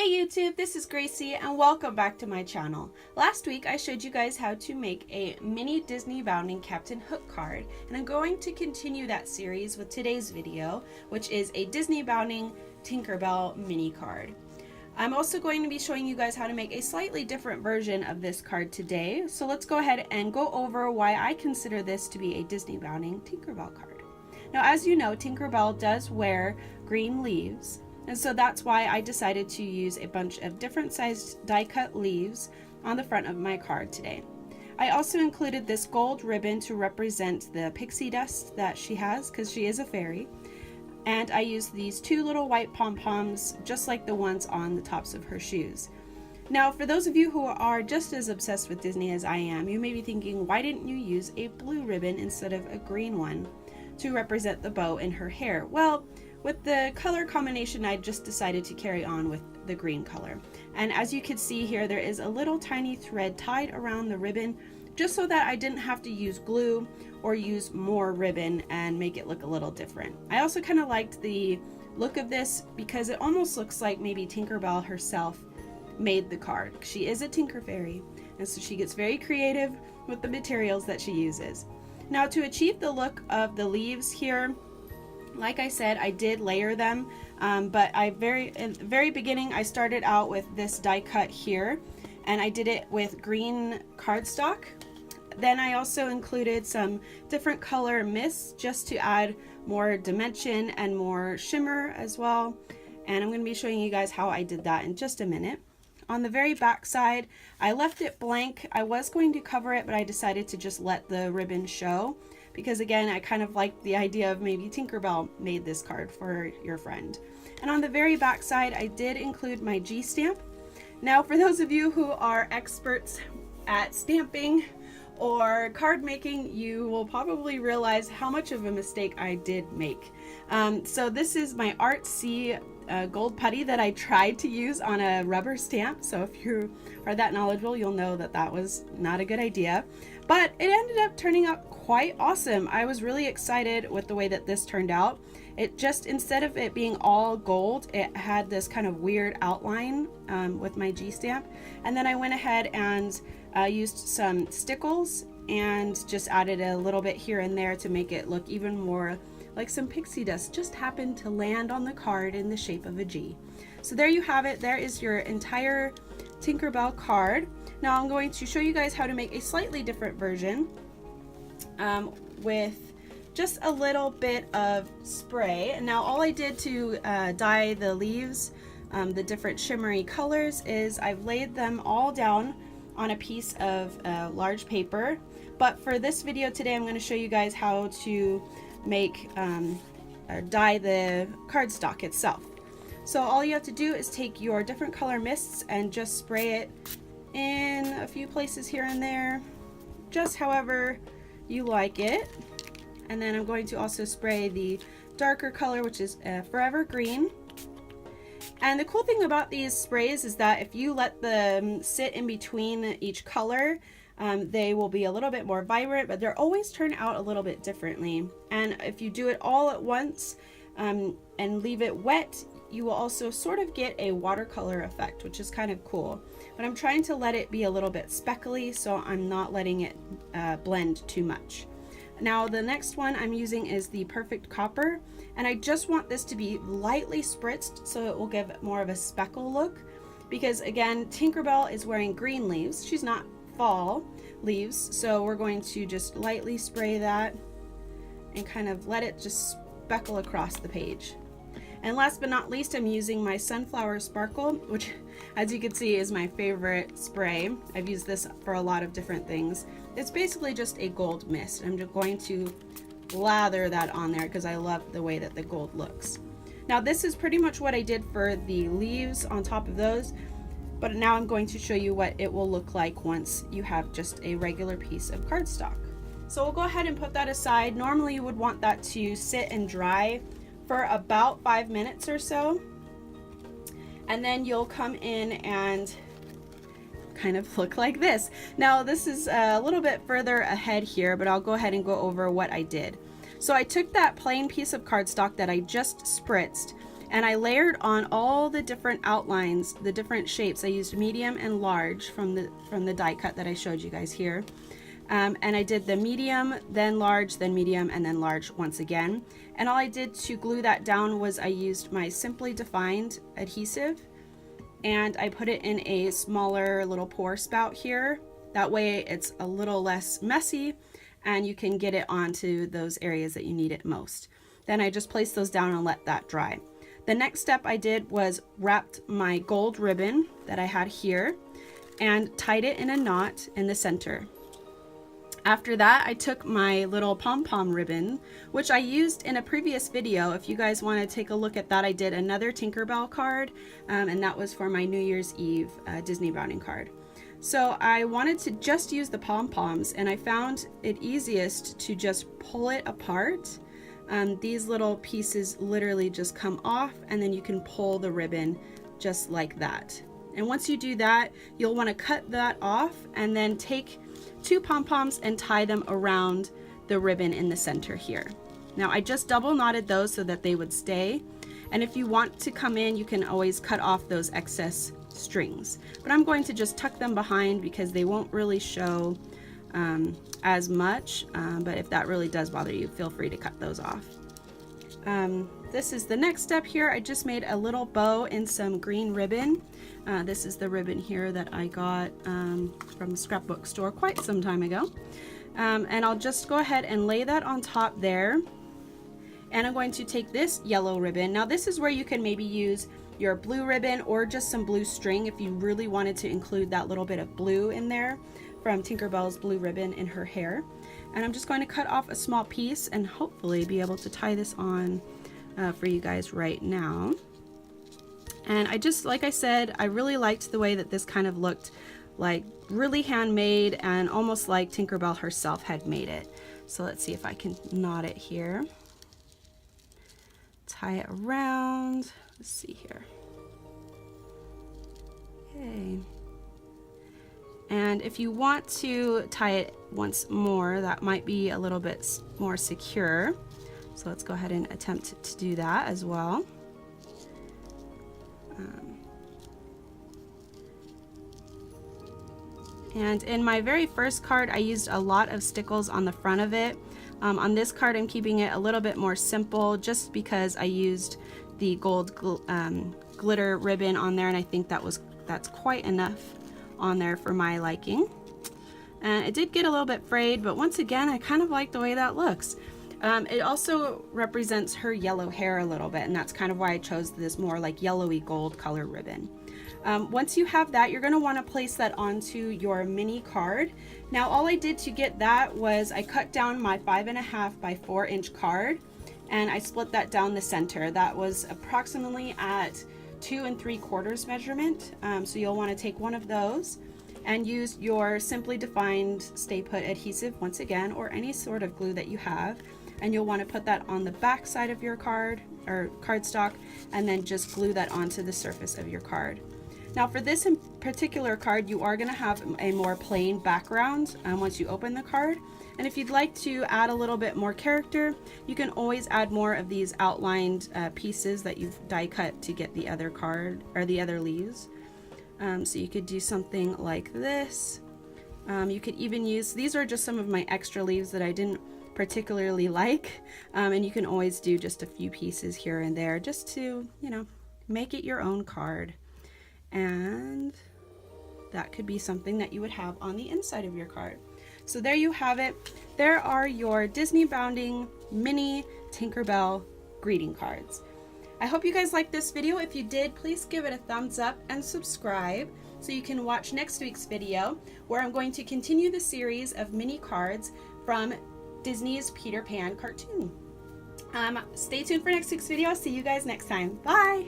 Hey YouTube, this is Gracie and welcome back to my channel. Last week I showed you guys how to make a mini Disneybounding Captain Hook card, and I'm going to continue that series with today's video, which is a Disneybounding Tinkerbell mini card. I'm also going to be showing you guys how to make a slightly different version of this card today, so let's go ahead and go over why I consider this to be a Disneybounding Tinkerbell card. Now, as you know, Tinkerbell does wear green leaves, and so that's why I decided to use a bunch of different sized die cut leaves on the front of my card today. I also included this gold ribbon to represent the pixie dust that she has, because she is a fairy. And I used these two little white pom-poms, just like the ones on the tops of her shoes. Now, for those of you who are just as obsessed with Disney as I am, you may be thinking, why didn't you use a blue ribbon instead of a green one to represent the bow in her hair? Well, with the color combination, I just decided to carry on with the green color. And as you can see here, there is a little tiny thread tied around the ribbon, just so that I didn't have to use glue or use more ribbon and make it look a little different. I also kind of liked the look of this because it almost looks like maybe Tinkerbell herself made the card. She is a Tinker Fairy, and so she gets very creative with the materials that she uses. Now, to achieve the look of the leaves here, like I said, I did layer them, but in the very beginning I started out with this die cut here, and I did it with green cardstock. Then I also included some different color mists just to add more dimension and more shimmer as well, and I'm going to be showing you guys how I did that in just a minute. On the very back side, I left it blank. I was going to cover it, but I decided to just let the ribbon show, because again, I kind of like the idea of maybe Tinkerbell made this card for your friend. And on the very back side, I did include my G stamp. Now, for those of you who are experts at stamping or card making, you will probably realize how much of a mistake I did make. So this is my Artsy gold putty that I tried to use on a rubber stamp. So if you are that knowledgeable, you'll know that that was not a good idea. But it ended up turning out quite awesome. I was really excited with the way that this turned out. It just, instead of it being all gold, it had this kind of weird outline with my G stamp. And then I went ahead and used some Stickles and just added a little bit here and there to make it look even more like some pixie dust just happened to land on the card in the shape of a G. So there you have it. There is your entire Tinkerbell card. Now I'm going to show you guys how to make a slightly different version with just a little bit of spray. And now all I did to dye the leaves, the different shimmery colors, is I've laid them all down on a piece of large paper. But for this video today, I'm going to show you guys how to make or dye the cardstock itself. So all you have to do is take your different color mists and just spray it in a few places here and there, just however you like it. And then I'm going to also spray the darker color, which is Forever Green. And the cool thing about these sprays is that if you let them sit in between each color, they will be a little bit more vibrant, but they're always turn out a little bit differently. And if you do it all at once and leave it wet, you will also sort of get a watercolor effect, which is kind of cool. But I'm trying to let it be a little bit speckly, so I'm not letting it blend too much. Now the next one I'm using is the Perfect Copper, and I just want this to be lightly spritzed so it will give more of a speckle look, because again, Tinkerbell is wearing green leaves. She's not fall leaves, so we're going to just lightly spray that and kind of let it just speckle across the page. And last but not least, I'm using my Sunflower Sparkle, which as you can see is my favorite spray. I've used this for a lot of different things. It's basically just a gold mist. I'm just going to lather that on there because I love the way that the gold looks. Now this is pretty much what I did for the leaves on top of those, but now I'm going to show you what it will look like once you have just a regular piece of cardstock. So we'll go ahead and put that aside. Normally you would want that to sit and dry for about 5 minutes or so, and then you'll come in and kind of look like this. Now this is a little bit further ahead here, but I'll go ahead and go over what I did. So I took that plain piece of cardstock that I just spritzed, And I layered on all the different outlines, the different shapes. I used medium and large from the die cut that I showed you guys here. And I did the medium, then large, then medium, and then large once again. And all I did to glue that down was I used my Simply Defined adhesive, and I put it in a smaller little pour spout here. That way it's a little less messy and you can get it onto those areas that you need it most. Then I just placed those down and let that dry. The next step I did was wrapped my gold ribbon that I had here and tied it in a knot in the center. After that, I took my little pom-pom ribbon, which I used in a previous video. If you guys want to take a look at that, I did another Tinkerbell card, and that was for my New Year's Eve Disneybounding card. So I wanted to just use the pom-poms, and I found it easiest to just pull it apart. These little pieces literally just come off, and then you can pull the ribbon just like that. And once you do that, you'll want to cut that off and then take 2 pom-poms and tie them around the ribbon in the center here. Now I just double knotted those so that they would stay, and if you want to come in, you can always cut off those excess strings, but I'm going to just tuck them behind because they won't really show as much, but if that really does bother you, feel free to cut those off. This is the next step here. I just made a little bow in some green ribbon. This is the ribbon here that I got from the scrapbook store quite some time ago. And I'll just go ahead and lay that on top there. And I'm going to take this yellow ribbon. Now this is where you can maybe use your blue ribbon or just some blue string if you really wanted to include that little bit of blue in there from Tinkerbell's blue ribbon in her hair. And I'm just going to cut off a small piece and hopefully be able to tie this on for you guys right now. And I just, like I said, I really liked the way that this kind of looked like really handmade and almost like Tinkerbell herself had made it. So let's see if I can knot it here. Tie it around. Let's see here. Okay. And if you want to tie it once more, that might be a little bit more secure. So let's go ahead and attempt to do that as well. And in my very first card, I used a lot of Stickles on the front of it. On this card, I'm keeping it a little bit more simple just because I used the gold glitter ribbon on there, and I think that's quite enough on there for my liking. And it did get a little bit frayed, but once again, I kind of like the way that looks. It also represents her yellow hair a little bit, and that's kind of why I chose this more like yellowy gold color ribbon. Once you have that, you're going to want to place that onto your mini card. Now all I did to get that was I cut down my 5.5 by 4 inch card, and I split that down the center. That was approximately at 2 3/4 measurement. So you'll want to take one of those and use your Simply Defined Stay Put adhesive once again, or any sort of glue that you have, and you'll want to put that on the back side of your card or cardstock, and then just glue that onto the surface of your card. Now for this in particular card, you are going to have a more plain background once you open the card. And if you'd like to add a little bit more character, you can always add more of these outlined pieces that you've die cut to get the other card or the other leaves. So you could do something like this. You could even use, these are just some of my extra leaves that I didn't particularly like, and you can always do just a few pieces here and there just to, you know, make it your own card. And that could be something that you would have on the inside of your card. So there you have it. There are your Disneybounding mini Tinkerbell greeting cards. I hope you guys liked this video. If you did, please give it a thumbs up and subscribe so you can watch next week's video, where I'm going to continue the series of mini cards from Disney's Peter Pan cartoon. Stay tuned for next week's video. I'll see you guys next time. Bye!